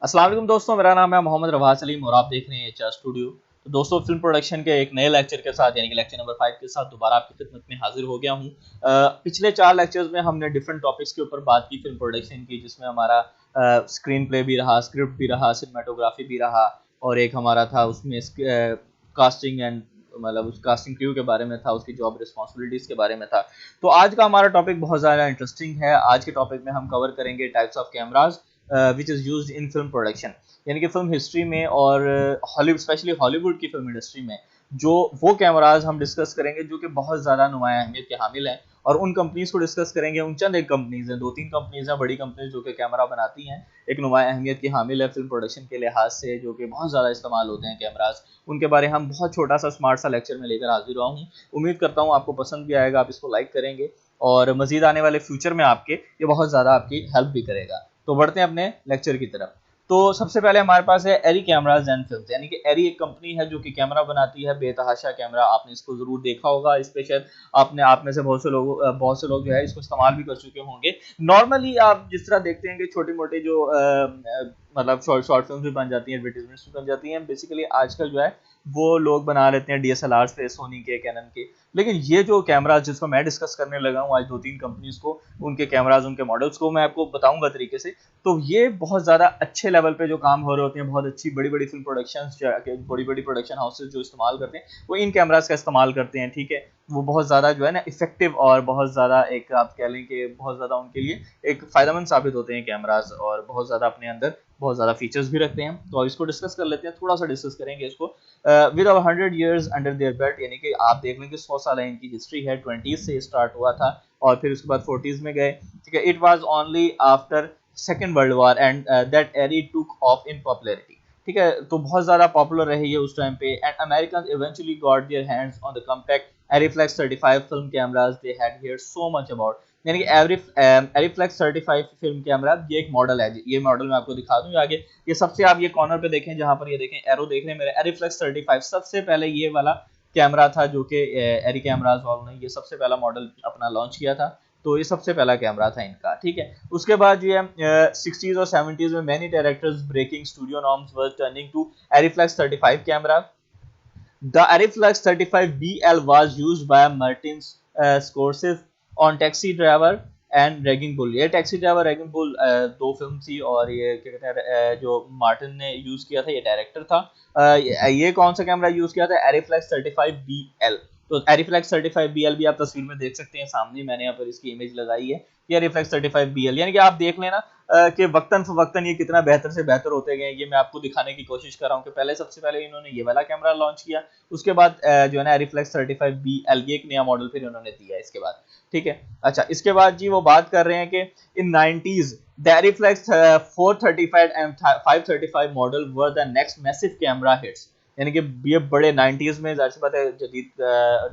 अस्सलाम वालेकुम दोस्तों, मेरा नाम है मोहम्मद रवाह सलीम और आप देख रहे हैं एचआर स्टूडियो। तो दोस्तों, फिल्म प्रोडक्शन के एक नए लेक्चर के साथ यानी कि लेक्चर नंबर 5 के साथ दोबारा आपकी खिदमत में हाजिर हो गया हूँ। पिछले 4 लेक्चर्स में हमने डिफरेंट टॉपिक्स के ऊपर बात की फिल्म प्रोडक्शन की, जिसमें हमारा स्क्रीन प्ले भी रहा, स्क्रिप्ट भी रहा, सिनेमाटोग्राफी भी रहा और एक हमारा था उसमें कास्टिंग एंड मतलब उस कास्टिंग क्रू के बारे में था, उसकी जॉब रिस्पॉन्सिबिलिटीज के बारे में था। तो आज का हमारा टॉपिक बहुत ज़्यादा इंटरेस्टिंग है। आज के टॉपिक में हम कवर करेंगे types of cameras which is used in film production, यानी कि फिल्म हिस्ट्री में और हॉलीवुड स्पेशली हॉलीवुड की फिल्म इंडस्ट्री में जो वो कैमराज हम डिस्कस करेंगे जो कि बहुत ज़्यादा नुमाया अहमियत के हामिल हैं। और उन कंपनीज को डिस्कस करेंगे। उन चंद एक कंपनीज हैं, 2-3 कंपनीज हैं बड़ी कंपनीज जो कि कैमरा बनाती हैं, एक नुमाया अहमियत की हामिल है फिल्म प्रोडक्शन के लिहाज से, जो कि बहुत ज़्यादा इस्तेमाल होते हैं कैमराज। उनके बारे हम बहुत छोटा सा स्मार्ट सा लेक्चर में लेकर हाजिर हुआ हूँ। उम्मीद करता हूँ आपको पसंद भी आएगा, आप इसको लाइक करेंगे और मजीद आने वाले फ्यूचर में आपके ये बहुत ज़्यादा आपकी हेल्प भी करेगा। तो बढ़ते हैं अपने लेक्चर की तरफ। तो सबसे पहले हमारे पास है एरी कैमराज एंड फिल्म्स, यानी कि एरी एक कंपनी है जो कि कैमरा बनाती है, बेतहाशा कैमरा। आपने इसको जरूर देखा होगा, स्पेशल आपने आप में से बहुत से लोग जो है इसको इस्तेमाल भी कर चुके होंगे। नॉर्मली आप जिस तरह देखते हैं कि छोटी मोटी जो मतलब शॉर्ट फिल्म भी बन जाती हैं, एडवर्टीजमेंट्स भी बन जाती हैं, बेसिकली आजकल जो है वो लोग बना लेते हैं डीएसएलआर पे, सोनी के, कैनन के। लेकिन ये जो कैमराज जिसको मैं डिस्कस करने लगा हूँ आज 2-3 कंपनीज को, उनके कैमराज, उनके मॉडल्स को मैं आपको बताऊंगा तरीके से। तो ये बहुत ज़्यादा अच्छे लेवल पे जो काम हो रहे होते हैं, बहुत अच्छी बड़ी बड़ी फिल्म प्रोडक्शंस, बड़ी बड़ी प्रोडक्शन हाउसेज जो इस्तेमाल करते हैं वो इन कैमराज का इस्तेमाल करते हैं। ठीक है, वो बहुत ज़्यादा जो है ना इफेक्टिव और बहुत ज़्यादा एक आप कह लें कि बहुत ज़्यादा उनके लिए एक फ़ायदेमंद साबित होते हैं कैमराज, और बहुत ज़्यादा अपने अंदर बहुत ज़्यादा फीचर्स भी रखते हैं। तो इसको डिस्कस कर लेते हैं, थोड़ा सा डिस्कस करेंगे इसको। With 100 years under their belt, यानी कि आप देख लें कि 100 साल इनकी हिस्ट्री है। 20s से स्टार्ट हुआ था और फिर उसके बाद 40s में गए। ठीक है, it was only after second world war and that Arri took off in popularity. ठीक है, तो बहुत ज्यादा पॉपुलर रही है उस टाइम पे। And American eventually got their hands on the compact Arriflex 35 film cameras they had heard so much about, यानी कि एरीफ्लेक्स 35 फिल्म कैमरा, ये एक मॉडल है। ये मॉडल मैं आपको दिखा दूं आगे। ये सबसे, आप ये कॉर्नर पे देखें, जहां पर ये देखें एरो देख रहे हैं मेरे, एरीफ्लेक्स 35 सबसे पहले ये वाला कैमरा था जो कि एरी कैमराज वालों ने ये सबसे पहला मॉडल अपना लॉन्च किया था। तो ये सबसे पहला कैमरा था इनका। ठीक है, उसके बाद ये 60s और 70s में many directors breaking studio norms were turning to Arriflex 35 camera. The Ariflex 35BL was used by Martin Scorsese on Taxi Driver and ragging bull. ये टैक्सी ड्राइवर, रैगिंग बुल दो फिल्म थी और ये क्या कहते हैं जो मार्टिन ने यूज किया था, ये डायरेक्टर था। ये कौन सा कैमरा यूज किया था? एरीफ्लेक्स 35BL। तो एरीफ्लेक्स 35BL भी आप तस्वीर में देख सकते हैं सामने, मैंने यहाँ पर इसकी इमेज लगाई है। ये एरीफ्लेक्स 35BL, यानी कि आप देख लेना कि वक्तन फवक्तन ये कितना बेहतर से बेहतर होते गए। ये मैं आपको दिखाने की कोशिश कर रहा हूँ कि पहले सबसे पहले इन्होंने ये वाला कैमरा लॉन्च किया, उसके बाद जो है ना एरीफ्लेक्स 35BL, ये एक नया मॉडल फिर इन्होंने दिया इसके बाद। ठीक है, अच्छा, इसके बाद जी वो बात कर रहे हैं कि in 90s the Arriflex 435 and 535 model were the next massive camera hits, यानी कि ये बड़े 90s में जाहिर सी बात है जदीद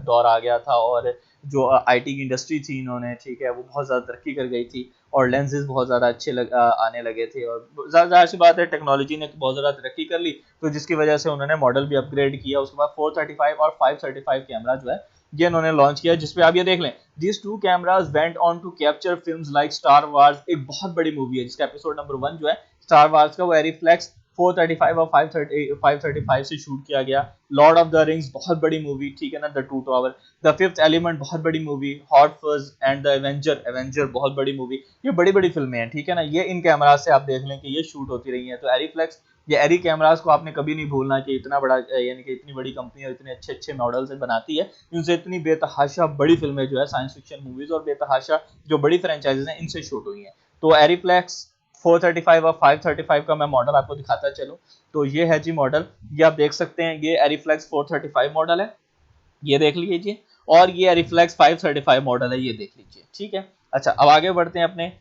दौर आ गया था और जो आईटी की इंडस्ट्री थी इन्होंने, ठीक है, वो बहुत ज़्यादा तरक्की कर गई थी और लेंसेज बहुत ज़्यादा अच्छे आने लगे थे और जाहिर सी बात है टेक्नोलॉजी ने बहुत ज़्यादा तरक्की कर ली, तो जिसकी वजह से उन्होंने मॉडल भी अपग्रेड किया। उसके बाद 435 और 535 कैमरा जो है ये इन्होंने लॉन्च किया, जिसपे आप ये देख लें, these two cameras went on to capture films like Star Wars, एक बहुत बड़ी मूवी है जिसका एपिसोड नंबर 1 जो है Star Wars का, वो एरीफ्लेक्स 435 और 535 से शूट किया गया। लॉर्ड ऑफ द रिंग्स बहुत बड़ी मूवी, ठीक है ना, the two tower, the fifth element बहुत बड़ी movie, hot fuzz and the avenger बहुत बड़ी मूवी। ये बड़ी बड़ी फिल्में हैं, ठीक है ना, ये इन कैमरा से आप देख लें कि ये शूट होती रही हैं। तो एरीफ्लेक्स, ये एरी कैमरास को आपने कभी नहीं भूलना कि इतना बड़ा, यानी कि इतनी बड़ी कंपनी और इतने अच्छे अच्छे मॉडल्स बनाती है, इनसे इतनी बेतहाशा बड़ी फिल्में जो है साइंस फिक्शन मूवीज और बेतहाशा जो बड़ी फ्रेंचाइजीज हैं इनसे शूट हुई हैं। तो एरीफ्लेक्स 435 और 535 का मैं मॉडल आपको दिखाता चलूं। तो ये है जी मॉडल, ये आप देख सकते हैं, ये एरीफ्लेक्स 435 मॉडल है, ये देख लीजिए। और ये एरीफ्लेक्स 535 मॉडल है, ये देख लीजिए। ठीक है, अच्छा, अब आगे बढ़ते हैं अपने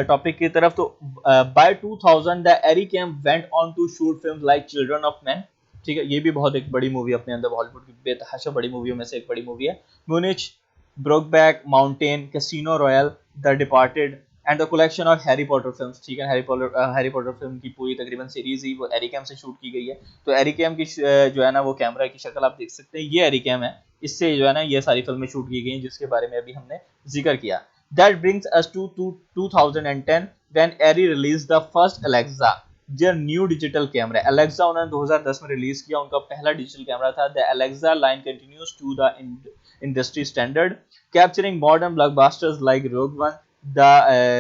टॉपिक की तरफ। तो by 2000 the Arricam went on to shoot films like Children of Men. ठीक है, ये भी बहुत एक बड़ी मूवी अपने अंदर, बॉलीवुड की बेतहाशा बड़ी मूवियों में से एक बड़ी मूवी है। Munich, Brokeback Mountain, Casino Royale, the Departed and the collection of Harry Potter films. ठीक है, हैरी पॉटर फिल्म की पूरी तकरीबन सीरीज ही वो एरीकैम से शूट की गई है। तो एरीकैम की जो है ना वो कैमरा की शक्ल आप देख सकते हैं, ये एरीकैम है, इससे जो है ना ये सारी फिल्में शूट की गई हैं जिसके बारे में अभी हमने जिक्र किया। That brings us to 2010 when Arri released the first Alexa। Their new digital camera. Alexa उन्होंने 2010 में रिलीज किया, उनका पहला डिजिटल कैमरा था। The Alexa line continues to the industry standard, capturing modern blockbusters like Rogue One, the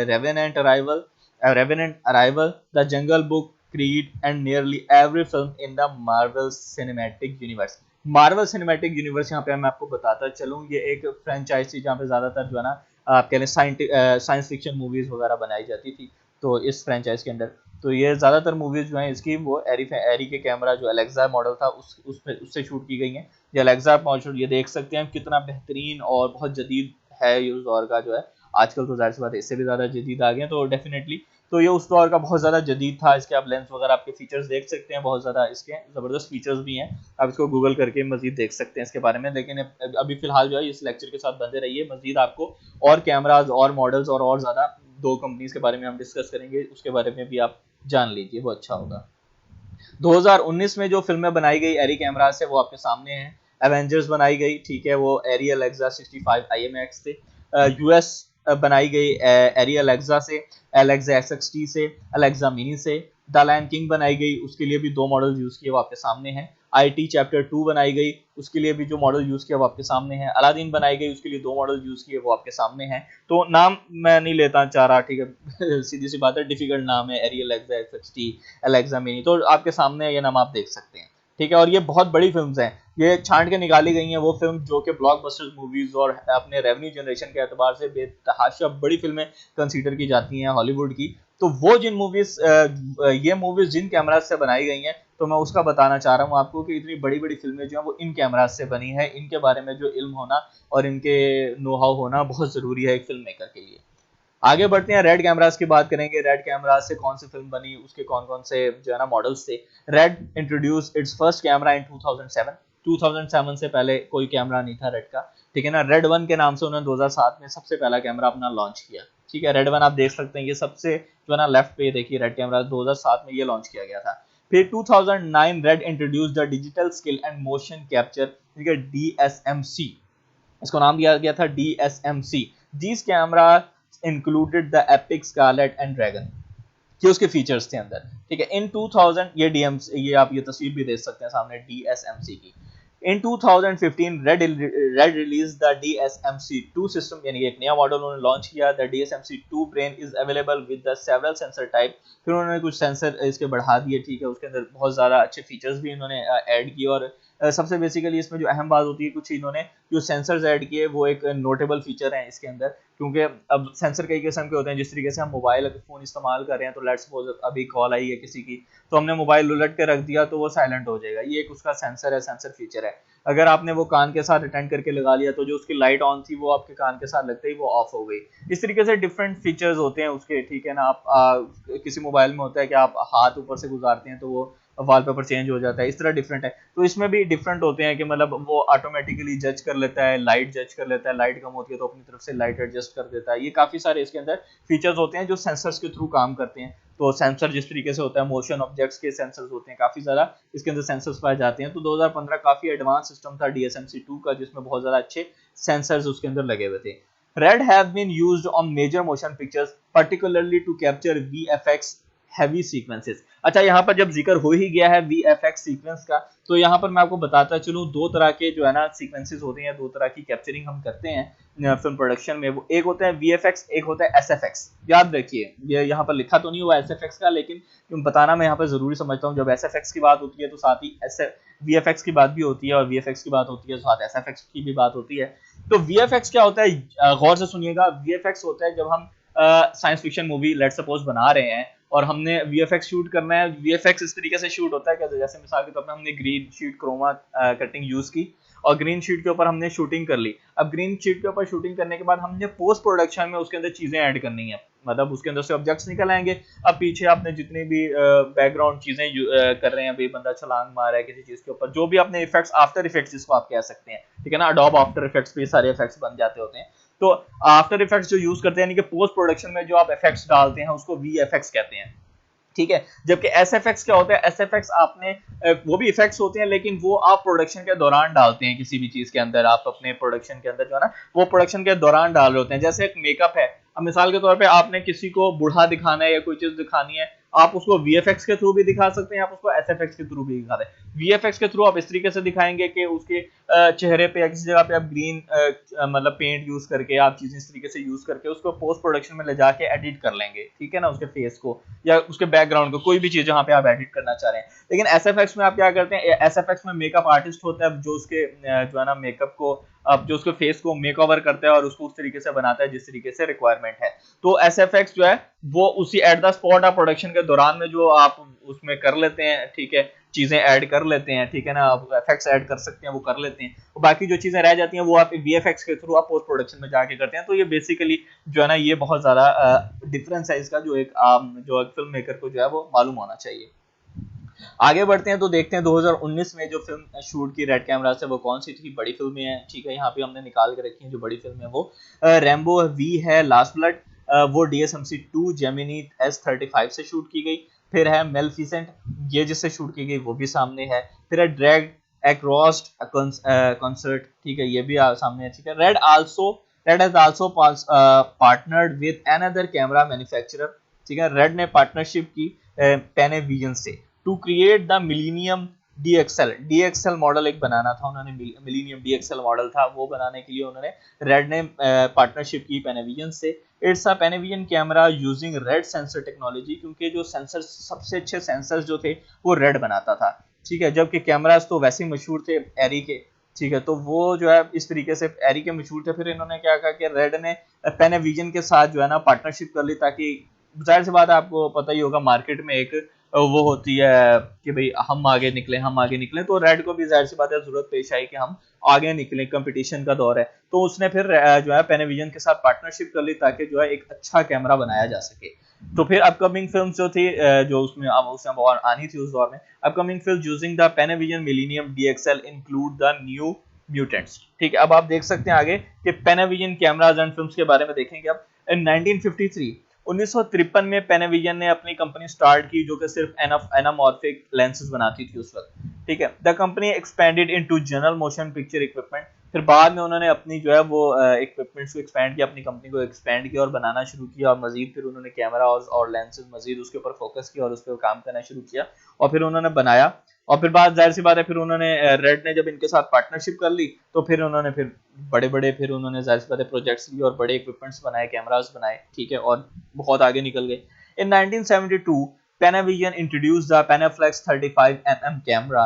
Revenant Arrival, the Jungle Book, Creed and nearly every film in the Marvel Cinematic Universe. Marvel Cinematic Universe यहाँ पे मैं आपको बताता चलूँ, ये एक franchise थी जहाँ पे ज्यादातर जो है ना आप कह लें साइंस फिक्शन मूवीज वगैरह बनाई जाती थी। तो इस फ्रेंचाइज के अंदर तो ये ज्यादातर मूवीज जो हैं इसकी वो एरी के कैमरा जो अलेक्सा मॉडल था उससे शूट की गई हैं। ये अलेक्सा मॉडल ये देख सकते हैं कितना बेहतरीन और बहुत जदीद है ये उस दौर का जो है। आजकल तो जाहिर सी बात है इससे भी ज्यादा जदीद आ गए हैं, तो डेफिनेटली तो ये उस दौर का बहुत ज्यादा जदीद था। इसके आप लेंस वगैरह आपके फीचर्स देख सकते हैं, बहुत ज्यादा इसके जबरदस्त फीचर्स भी हैं, आप इसको गूगल करके मजीद देख सकते हैं इसके बारे में। लेकिन अभी फिलहाल जो है इस लेक्चर के साथ बंदे रहिए, मजीद आपको और कैमराज और मॉडल्स और ज्यादा दो कंपनीज के बारे में हम डिस्कस करेंगे, उसके बारे में भी आप जान लीजिए, वो अच्छा होगा। 2019 में जो फिल्में बनाई गई एरी कैमरा से वो आपके सामने है। एवेंजर्स बनाई गई, ठीक है, वो एरी अलेक्सा 65 IMX से। यूएस बनाई गई एरी अलेक्सा से, अलेक्सा XXT से, अलेक्सा मिनी से। द लायन किंग बनाई गई, उसके लिए भी दो मॉडल यूज किए वो आपके सामने हैं। IT चैप्टर 2 बनाई गई, उसके लिए भी जो मॉडल यूज किया वो आपके सामने है। अलादीन बनाई गई, उसके लिए दो मॉडल यूज किए वो आपके सामने हैं। तो नाम मैं नहीं लेता चाह रहा, ठीक है सीधी सी बात है, डिफिकल्ट नाम है एरी अलेक्सा XXT, अलेक्सा मिनी, तो आपके सामने ये नाम आप देख सकते हैं, ठीक है। और ये बहुत बड़ी फिल्म्स हैं, ये छांट के निकाली गई हैं वो फिल्म जो कि ब्लॉकबस्टर मूवीज और अपने रेवेन्यू जनरेशन के एतबार से बेतहाशा बड़ी फिल्में कंसीडर की जाती हैं हॉलीवुड की। तो वो जिन मूवीज ये मूवीज जिन कैमराज से बनाई गई हैं, तो मैं उसका बताना चाह रहा हूँ आपको कि इतनी बड़ी बड़ी फिल्में जो हैं वो इन कैमराज से बनी है। इनके बारे में जो इल्म होना और इनके नो हाउ होना बहुत जरूरी है एक फिल्म मेकर के लिए। आगे बढ़ते हैं, रेड कैमरास की बात करेंगे। रेड कैमरा से कौन सी फिल्म बनी, उसके कौन कौन से जो है ना मॉडल्स थे। Red introduce it's first camera इन 2007। 2007 से पहले कोई कैमरा नहीं था रेड का, ठीक है ना। रेड वन के नाम से उन्होंने 2007 में सबसे पहला कैमरा अपना लॉन्च किया, ठीक है। रेड वन आप देख सकते हैं, ये सबसे जो है ना लेफ्ट पे देखिए रेड कैमरा 2007 में ये लॉन्च किया गया था। फिर 2009 Red introduce the digital still and motion capture, ठीक है, DSMC, इसको नाम दिया गया था DSMC। This camera included the Epic Scarlet and Dragon, ये उसके फीचर्स थे अंदर, ठीक है। इन 2000 ये DMC, ये आप ये तस्वीर भी देख सकते हैं सामने DSMC की। इन 2015 red release the DSMC2 system, यानी एक नया मॉडल उन्होंने लॉन्च किया। The DSMC2 brain is available with the several sensor type. फिर उन्होंने कुछ सेंसर इसके बढ़ा दिए, ठीक है, उसके अंदर बहुत ज़्यादा अच्छे फीचर्स भी इन्होंने ऐड किए। और सबसे बेसिकली इसमें जो अहम बात होती है, कुछ इन्होंने जो सेंसर्स ऐड किए वो एक नोटेबल फीचर है इसके अंदर, क्योंकि अब सेंसर कई किस्म के होते हैं। जिस तरीके से हम मोबाइल अगर फ़ोन इस्तेमाल कर रहे हैं, तो लेट्स सपोज अभी कॉल आई है किसी की, तो हमने मोबाइल उलट के रख दिया तो वो साइलेंट हो जाएगा, ये एक उसका सेंसर है, सेंसर फीचर है। अगर आपने वो कान के साथ अटेंड करके लगा लिया तो जो उसकी लाइट ऑन थी वो आपके कान के साथ लगते ही वो ऑफ हो गई। इस तरीके से डिफरेंट फीचर्स होते हैं उसके, ठीक है ना। आप किसी मोबाइल में होता है कि आप हाथ ऊपर से गुजारते हैं तो वो वॉलपेपर चेंज हो जाता है, इस तरह डिफरेंट है। तो इसमें भी डिफरेंट होते हैं कि मतलब वो ऑटोमेटिकली जज कर लेता है, लाइट जज कर लेता है, लाइट कम होती है तो अपनी तरफ से लाइट एडजस्ट कर देता है। ये काफी सारे इसके अंदर फीचर्स होते हैं जो सेंसर्स के थ्रू काम करते हैं। तो सेंसर जिस तरीके से होता है, मोशन ऑब्जेक्ट्स के सेंसर्स होते हैं, काफी ज्यादा इसके अंदर सेंसर्स पाए जाते हैं। तो 2015 काफी एडवांस सिस्टम था DSMC2 का, जिसमें बहुत ज्यादा अच्छे सेंसर्स उसके अंदर लगे हुए थे। Red have been used on major motion pictures particularly to capture VFX heavy sequences. अच्छा, यहाँ पर जब जिक्र हो ही गया है VFX सीक्वेंस का, तो यहाँ पर मैं आपको बताता चलूँ दो तरह के जो है ना सीक्वेंसेस होते हैं, दो तरह की कैप्चरिंग हम करते हैं फिल्म प्रोडक्शन में। वो एक होता है VFX, एक होता है SFX। याद रखिए, ये यहाँ पर लिखा तो नहीं हुआ SFX का, लेकिन बताना मैं यहाँ पर जरूरी समझता हूँ। जब SFX की बात होती है तो साथ ही VFX की बात भी होती है, और VFX की बात होती है तो साथ SFX की भी बात होती है। तो VFX क्या होता है, गौर से सुनिएगा। VFX होता है जब हम science fiction movie let's suppose बना रहे हैं और हमने VFX शूट करना है। VFX इस तरीके से शूट होता है कि जैसे मिसाल के तौर पर हमने green sheet chroma cutting use की और ग्रीन शीट के ऊपर हमने शूटिंग कर ली। अब ग्रीन शीट के ऊपर शूटिंग करने के बाद हमने पोस्ट प्रोडक्शन में उसके अंदर चीजें ऐड करनी है, मतलब उसके अंदर से ऑब्जेक्ट्स निकल आएंगे। अब पीछे आपने जितनी भी बैकग्राउंड चीजें कर रहे हैं, अभी बंदा छलांग मार रहा है किसी चीज के ऊपर, जो भी आपने इफेक्ट्स, आफ्टर इफेक्ट्स जिसको आप कह सकते हैं, ठीक है ना, अडोब आफ्टर इफेक्ट्स पे सारे इफेक्ट्स बन जाते होते हैं। तो आफ्टर इफेक्ट्स जो यूज करते हैं, यानी कि पोस्ट प्रोडक्शन में जो आप इफेक्ट्स डालते हैं उसको VFX कहते हैं, ठीक है। जबकि SFX क्या होता है, SFX आपने वो भी इफेक्ट्स होते हैं लेकिन वो आप प्रोडक्शन के दौरान डालते हैं किसी भी चीज के अंदर। आप अपने प्रोडक्शन के अंदर जो है ना वो प्रोडक्शन के दौरान डाल रहे होते हैं। जैसे एक मेकअप है, अब मिसाल के तौर पे आपने किसी को बूढ़ा दिखाना है या कोई चीज दिखानी है, आप उसको VFX के थ्रू भी दिखा सकते हैं, आप उसको SFX के थ्रू भी दिखा सकते हैं। VFX के थ्रू आप इस तरीके से दिखाएंगे कि उसके चेहरे पे या किसी जगह पे आप ग्रीन मतलब पेंट यूज करके आप चीजें इस तरीके से यूज करके उसको पोस्ट प्रोडक्शन में ले जाके एडिट कर लेंगे, ठीक है ना, उसके फेस को या उसके बैकग्राउंड को, कोई भी चीज जहाँ पे आप एडिट करना चाह रहे हैं। लेकिन SFX में आप क्या करते हैं, SFX में मेकअप आर्टिस्ट होता है जो उसके जो है ना मेकअप को, अब जो उसके फेस को मेक ओवर करता है और उसको उस तरीके से बनाता है जिस तरीके से रिक्वायरमेंट है। तो SFX जो है वो उसी एट द स्पॉट आप प्रोडक्शन के दौरान में जो आप उसमें कर लेते हैं, ठीक है, चीजें ऐड कर लेते हैं, ठीक है ना, आप एफेक्ट्स ऐड कर सकते हैं, वो कर लेते हैं। और बाकी जो चीजें रह जाती हैं वो आप VFX के थ्रू आप पोस्ट प्रोडक्शन में जाके करते हैं। तो ये बेसिकली जो है ना ये बहुत ज्यादा डिफरेंस है इसका, जो एक फिल्म मेकर को जो है वो मालूम होना चाहिए। आगे बढ़ते हैं तो देखते हैं 2019 में जो फिल्म शूट की रेड कैमरा से वो कौन सी थी। बड़ी फिल्में हैं, ठीक है, यहाँ पे हमने निकाल के रखी हैं जो बड़ी फिल्म है वो रैम्बो V है, लास्ट ब्लड, वो DSMC-2 जेमिनी S35 से शूट की गई। फिर है मेलफिसेंट, ये जिससे शूट की गई वो भी सामने है। फिर है ड्रैग अक्रॉस कॉन्सर्ट, ठीक है, ये भी सामने है, ठीक है। Red has also partnered with another camera manufacturer, ठीक है। रेड ने पार्टनरशिप की पेनेविजन से to create the millennium DXL model एक बनाना था उन्होंने, मिलीनियम DXL मॉडल था, वो बनाने के लिए उन्होंने रेड ने पार्टनरशिप की पेनेविजन से। It's a Panavision camera using red sensor technology, क्योंकि जो सेंसर सबसे अच्छे सेंसर्स जो थे वो रेड बनाता था, ठीक है, जबकि कैमरास तो वैसे ही मशहूर थे एरी के, ठीक है। तो वो जो है इस तरीके से एरी के मशहूर थे। फिर इन्होंने क्या कहा कि रेड ने पेनेविजन के साथ जो है ना पार्टनरशिप कर ली, ताकि जाहिर सी बात है आपको पता ही होगा मार्केट में एक वो होती है कि भाई हम आगे निकले, हम आगे निकले। तो रेड को भी जाहिर सी बात है जरूरत पेश आई कि हम आगे निकले, कंपटीशन का दौर है। तो उसने फिर जो है पेनेविजन के साथ पार्टनरशिप कर ली ताकि जो है एक अच्छा कैमरा बनाया जा सके। तो फिर अपकमिंग फिल्म जो थी जो उसमें आनी थी उस दौर में, upcoming film using the Panavision Millennium DXL include the New Mutants, ठीक है। अब आप देख सकते हैं आगे कि पेनाविजन कैमराज एंड फिल्म्स के बारे में देखेंगे। अब इन 1953 1953 में पेनाविजन ने अपनी कंपनी स्टार्ट की जो कि सिर्फ एनामॉर्फिक लेंसेज बनाती थी उस वक्त, ठीक है। The company expanded into general motion picture equipment, फिर बाद में उन्होंने अपनी जो है वो इक्विपमेंट्स को एक्सपेंड किया, अपनी कंपनी को एक्सपेंड किया और बनाना शुरू किया, और मजीद फिर उन्होंने कैमरा और लेंसेज मजीद उसके ऊपर फोकस किया और उस पर काम करना शुरू किया और फिर उन्होंने बनाया। और फिर बात जाहिर सी बात है, फिर उन्होंने रेड ने जब इनके साथ पार्टनरशिप कर ली तो फिर उन्होंने फिर बड़े फिर उन्होंने जाहिर सी बात है प्रोजेक्ट्स लिए और बड़े इक्विपमेंट्स बनाए, कैमरास बनाए, ठीक है, और बहुत आगे निकल गए। इन 1972 Panavision introduced the Panaflex 35mm camera.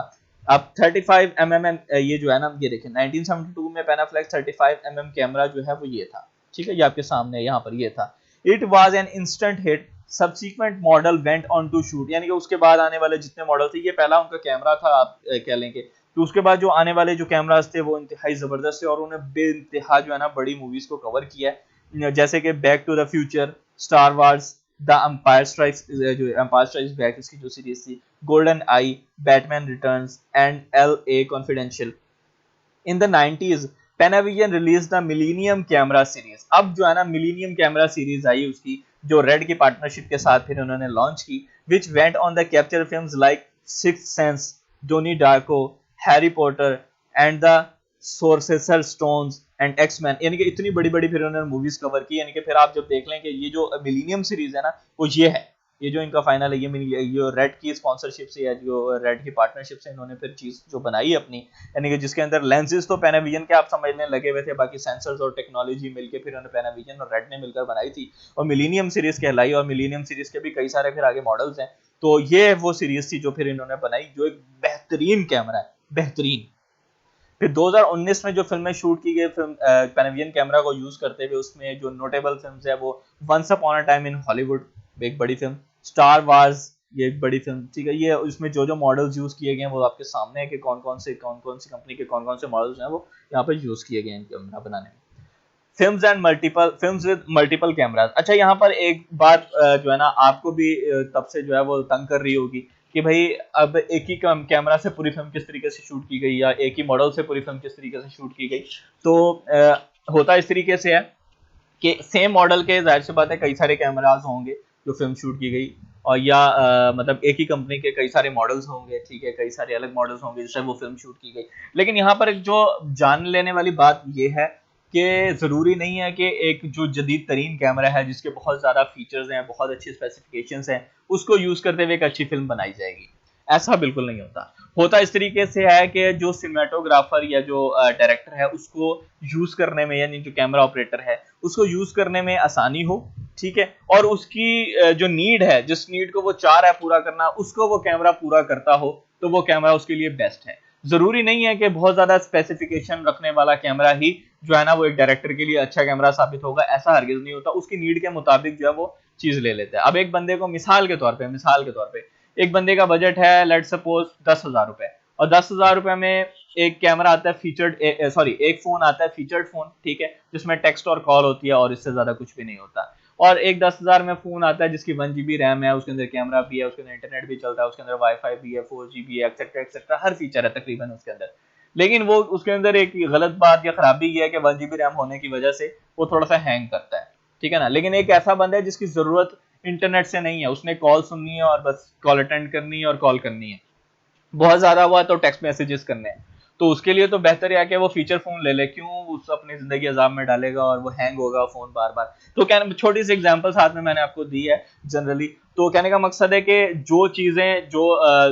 अब 35mm ये जो है ना, ये देखें 1972 में Panaflex 35mm कैमरा जो है वो ये था, ठीक है, ये आपके सामने यहाँ पर ये था। It was an instant hit, subsequent model went on to shoot, यानी कि उसके बाद आने वाले जितने मॉडल थे, ये पहला उनका कैमरा था आप कह लेंगे, तो उसके बाद जो आने वाले जो कैमरास थे वो इंतहाई जबरदस्त थे और उन्हें बेइंतहा जो है ना बड़ी मूवीज को कवर किया है, जैसे कि Back to the Future, Star Wars, the Empire Strikes, जो एम्पायर स्ट्राइक्स बैक इसकी जो सीरीज थी, Golden Eye, Batman Returns and LA confidential. In the 90s Panavision release the millennium camera series. अब जो है ना मिलीनियम कैमरा सीरीज आई उसकी, जो रेड की पार्टनरशिप के साथ फिर उन्होंने लॉन्च की, which went on the capture films like Sixth Sense, Donnie Darko, Harry Potter and the Sorcerer Stones and X-Men, यानी कि इतनी बड़ी बड़ी फिर उन्होंने मूवीज कवर की। यानी कि फिर आप जब देख लें कि ये जो मिलीनियम सीरीज है ना वो ये है, ये जो इनका फाइनल है, ये रेड की स्पॉन्सरशिप से या जो रेड की पार्टनरशिप से इन्होंने फिर चीज जो बनाई अपनी, यानी कि जिसके अंदर लेंसेज तो पेनाविजन के आप समझने लगे हुए थे, बाकी सेंसर्स और टेक्नोलॉजी मिलके फिर उन्होंने पेनाविजन और रेड ने मिलकर बनाई थी और मिलीनियम सीरीज कहलाई। और मिलीनियम सीरीज के भी कई सारे फिर आगे मॉडल्स हैं। तो ये वो सीरीज थी जो फिर इन्होंने बनाई, जो एक बेहतरीन कैमरा है, बेहतरीन। फिर 2019 में जो फिल्में शूट की गई फिल्म पेनाविजन कैमरा को यूज करते हुए, उसमें जो नोटेबल फिल्म्स है वो Once Upon a Time in Hollywood, एक बड़ी फिल्म, स्टार वार्स, ये एक बड़ी फिल्म, ठीक है। ये उसमें जो जो मॉडल्स यूज किए गए हैं वो आपके सामने है कि कौन कौन सी कंपनी के कौन कौन से मॉडल्स हैं वो यहाँ पर यूज किए गए हैं कैमरा बनाने में। Films with multiple cameras. अच्छा, यहाँ पर एक बात जो है ना आपको भी तब से जो है वो तंग कर रही होगी कि भाई अब एक ही कैमरा से पूरी फिल्म किस तरीके से शूट की गई या एक ही मॉडल से पूरी फिल्म किस तरीके से शूट की गई। तो होता इस तरीके से है कि सेम मॉडल के जाहिर सी बात है कई सारे कैमराज होंगे जो फिल्म शूट की गई, और या मतलब एक ही कंपनी के कई सारे मॉडल्स होंगे, ठीक है, कई सारे अलग मॉडल्स होंगे जिससे वो फिल्म शूट की गई। लेकिन यहाँ पर एक जो जान लेने वाली बात ये है कि ज़रूरी नहीं है कि एक जो जदीद तरीन कैमरा है जिसके बहुत ज़्यादा फीचर्स हैं, बहुत अच्छी स्पेसिफिकेशंस हैं, उसको यूज करते हुए एक अच्छी फिल्म बनाई जाएगी। ऐसा बिल्कुल नहीं होता। होता इस तरीके से है कि जो सिनेमेटोग्राफर या जो डायरेक्टर है उसको यूज करने में, यानी जो कैमरा ऑपरेटर है उसको यूज करने में आसानी हो, ठीक है, और उसकी जो नीड है, जिस नीड को वो चाह रहा है पूरा करना, उसको वो कैमरा पूरा करता हो, तो वो कैमरा उसके लिए बेस्ट है। जरूरी नहीं है कि बहुत ज्यादा स्पेसिफिकेशन रखने वाला कैमरा ही जो है ना वो एक डायरेक्टर के लिए अच्छा कैमरा साबित होगा, ऐसा हरगिज नहीं होता। उसकी नीड के मुताबिक जो है वो चीज ले लेते हैं। अब एक बंदे को मिसाल के तौर पे एक बंदे का बजट है लेट सपोज 10,000 रुपए, और 10,000 रुपए में एक कैमरा आता है फीचर्ड, सॉरी एक फोन आता है फीचर्ड फोन, ठीक है, जिसमें टेक्स्ट और कॉल होती है और इससे ज्यादा कुछ भी नहीं होता। और एक 10,000 में फोन आता है जिसकी 1 GB रैम है, उसके अंदर कैमरा भी है, उसके अंदर इंटरनेट भी चलता है, उसके अंदर वाईफाई भी है, 4G भी है, एक्सेट्रा एक्सेट्रा, हर फीचर है तकरीबन उसके अंदर। लेकिन वो उसके अंदर एक गलत बात या खराबी ये है कि 1 GB रैम होने की वजह से वो थोड़ा सा हैंग करता है, ठीक है ना। लेकिन एक ऐसा बंदा है जिसकी जरूरत इंटरनेट से नहीं है, उसने कॉल सुननी है और बस कॉल अटेंड करनी है और कॉल करनी है, बहुत ज्यादा हुआ तो टेक्स्ट मैसेजेस करने हैं, तो उसके लिए तो बेहतर है कि वो फीचर फोन ले ले। क्यों उस अपनी जिंदगी अजाब में डालेगा और वो हैंग होगा फोन बार बार। तो कहने छोटी सी एग्जांपल साथ में मैंने आपको दी है जनरली। तो कहने का मकसद है कि जो चीजें जो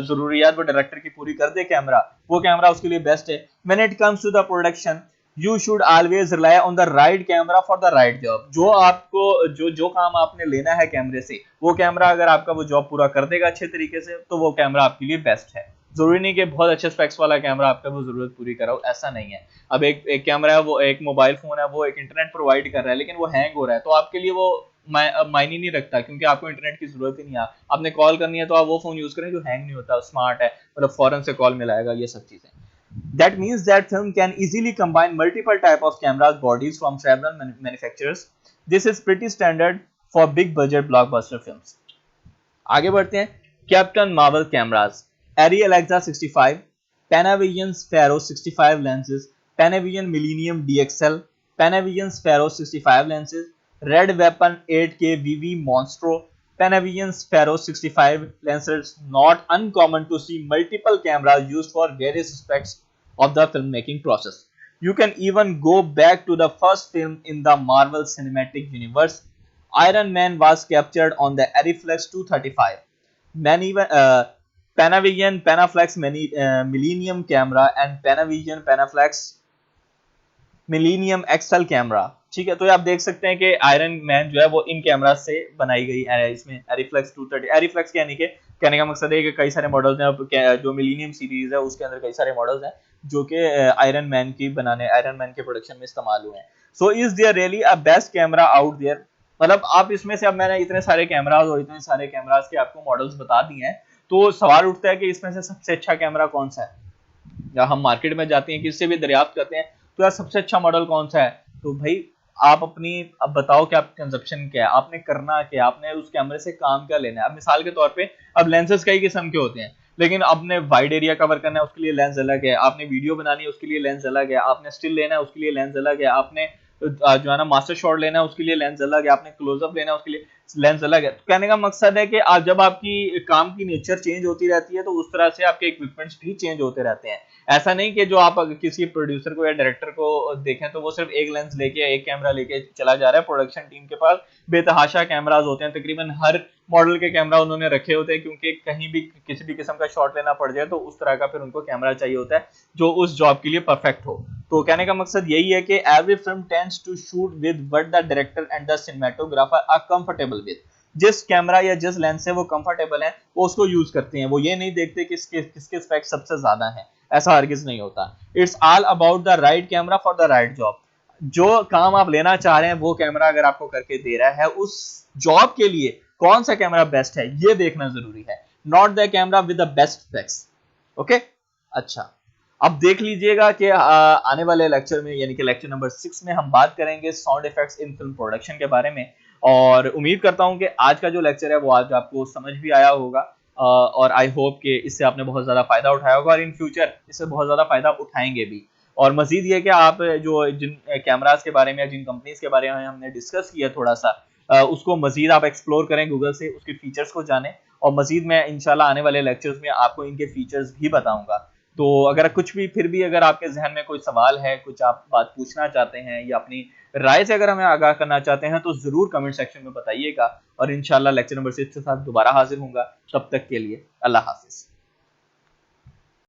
जरूरियात वो डायरेक्टर की पूरी कर दे कैमरा, वो कैमरा उसके लिए बेस्ट है। When it comes to the production you should always rely on the right camera for the right job. जो आपको जो जो काम आपने लेना है कैमरे से, वो कैमरा अगर आपका वो जॉब पूरा कर देगा अच्छे तरीके से, तो वो कैमरा आपके लिए बेस्ट है। जरूरी नहीं कि बहुत अच्छे स्पेक्स वाला कैमरा आपका वो जरूरत पूरी कराओ, ऐसा नहीं है। अब एक कैमरा है, वो एक मोबाइल फोन है, वो एक इंटरनेट प्रोवाइड कर रहा है लेकिन वो हैंग हो रहा है, तो आपके लिए वो मायने नहीं रखता, क्योंकि आपको इंटरनेट की जरूरत ही नहीं है। आपने कॉल करनी है तो आप वो फोन यूज करें जो हैंग नहीं होता, स्मार्ट है, मतलब फौरन से कॉल मिलाएगा, ये सब चीजें। That means that film can easily combine multiple type of cameras bodies from several manufacturers. This is pretty standard for big budget blockbuster films. आगे बढ़ते हैं। Captain Marvel cameras, eri Alexa 65, Panavision Sparrow 65 lenses, Panavision Millennium DXL, Panavision Sparrow 65 lenses, Red Weapon 8K VV Monstro, Panavision Sparrow 65 lenses. Not uncommon to see multiple cameras used for various aspects of the filmmaking process. You can even go back to the first film in the Marvel Cinematic Universe. Iron Man was captured on the Ariflex 235. Panavision Panaflex Millennium camera and Panavision Panaflex millennium XL camera, ठीक है। तो ये आप देख सकते हैं कि iron man जो है वो इन कैमरा से बनाई गई है। इसमें एरिफ्लेक्स 230, एरिफ्लेक्स यानी कि कहने का मकसद है कि कई सारे मॉडल्स हैं, जो मिलीनियम सीरीज है उसके अंदर कई सारे मॉडल्स हैं जो कि आयरन मैन के प्रोडक्शन में इस्तेमाल हुए हैं। So is there really a best camera out there, मतलब आप इसमें से, अब मैंने इतने सारे कैमराज और इतने सारे कैमराज के आपको मॉडल्स बता दिए हैं, तो सवाल उठता है कि इसमें से सबसे अच्छा कैमरा कौन सा है। या हम मार्केट में जाते हैं, किससे भी दरियाफ्त करते हैं, तो यार सबसे अच्छा मॉडल कौन सा है, तो भाई आप अपनी, अब बताओ कि आपका कंजप्शन क्या है, आपने करना क्या, आपने उस कैमरे से काम क्या लेना है। अब मिसाल के तौर पे अब लेंसेज कई किस्म के होते हैं, लेकिन आपने वाइड एरिया कवर करना है उसके लिए लेंस अलग है, आपने वीडियो बनानी है उसके लिए लेंस अलग है, आपने स्टिल लेना है उसके लिए लेंस अलग है, आपने जो है ना मास्टर शॉट लेना है उसके लिए लेंस अलग है, आपने क्लोजअप लेना है उसके लिए लेंस अलग है। तो कहने का मकसद है कि आप जब आपकी काम की नेचर चेंज होती रहती है तो उस तरह से आपके इक्विपमेंट्स भी चेंज होते रहते हैं। ऐसा नहीं कि जो आप किसी प्रोड्यूसर को या डायरेक्टर को देखें तो वो सिर्फ एक लेंस लेके, एक कैमरा लेके चला जा रहा है। प्रोडक्शन टीम के पास बेतहाशा कैमराज होते हैं, तकरीबन हर मॉडल के कैमरा उन्होंने रखे होते हैं, क्योंकि कहीं भी किसी भी किस्म का शॉट लेना पड़ जाए तो उस तरह का फिर उनको कैमरा चाहिए होता है जो उस जॉब के लिए परफेक्ट हो। तो कहने का मकसद यही है कि every film tends to shoot with what the director and the cinematographer are comfortable with. जिस कैमरा या जिस लेंस से वो कंफर्टेबल है वो उसको यूज करते हैं, वो ये नहीं देखते कि किसके स्पेक्स सबसे ज्यादा है, ऐसा हरगिज नहीं होता। It's all about the right camera for the right job. जो काम आप लेना चाह रहे हैं वो कैमरा अगर आपको करके दे रहा है, उस जॉब के लिए कौन सा कैमरा बेस्ट है ये देखना जरूरी है, not the camera with the best specs. Okay, अच्छा, अब देख लीजिएगा कि आने वाले लेक्चर में, यानी कि लेक्चर नंबर 6 में हम बात करेंगे साउंड इफेक्ट्स इन फिल्म प्रोडक्शन के बारे में। और उम्मीद करता हूं कि आज का जो लेक्चर है वो आज आपको समझ भी आया होगा, और आई होप कि इससे आपने बहुत ज़्यादा फ़ायदा उठाया होगा और इन फ्यूचर इससे बहुत ज़्यादा फ़ायदा उठाएंगे भी। और मज़ीद ये कि आप जो जिन कैमरास के बारे में, जिन कंपनीज़ के बारे में हमने डिस्कस किया थोड़ा सा, उसको मज़ीद आप एक्सप्लोर करें गूगल से, उसके फीचर्स को जानें, और मज़ीद मैं इंशाल्लाह आने वाले लेक्चर्स में आपको इनके फीचर्स भी बताऊँगा। तो अगर कुछ भी फिर भी अगर आपके जहन में कोई सवाल है, कुछ आप बात पूछना चाहते हैं या अपनी राय से अगर हमें आगाह करना चाहते हैं तो ज़रूर कमेंट सेक्शन में बताइएगा और इंशाल्लाह लेक्चर नंबर 6 के साथ दोबारा हाजिर होऊंगा। तब तक के लिए अल्लाह हाफ़िज़।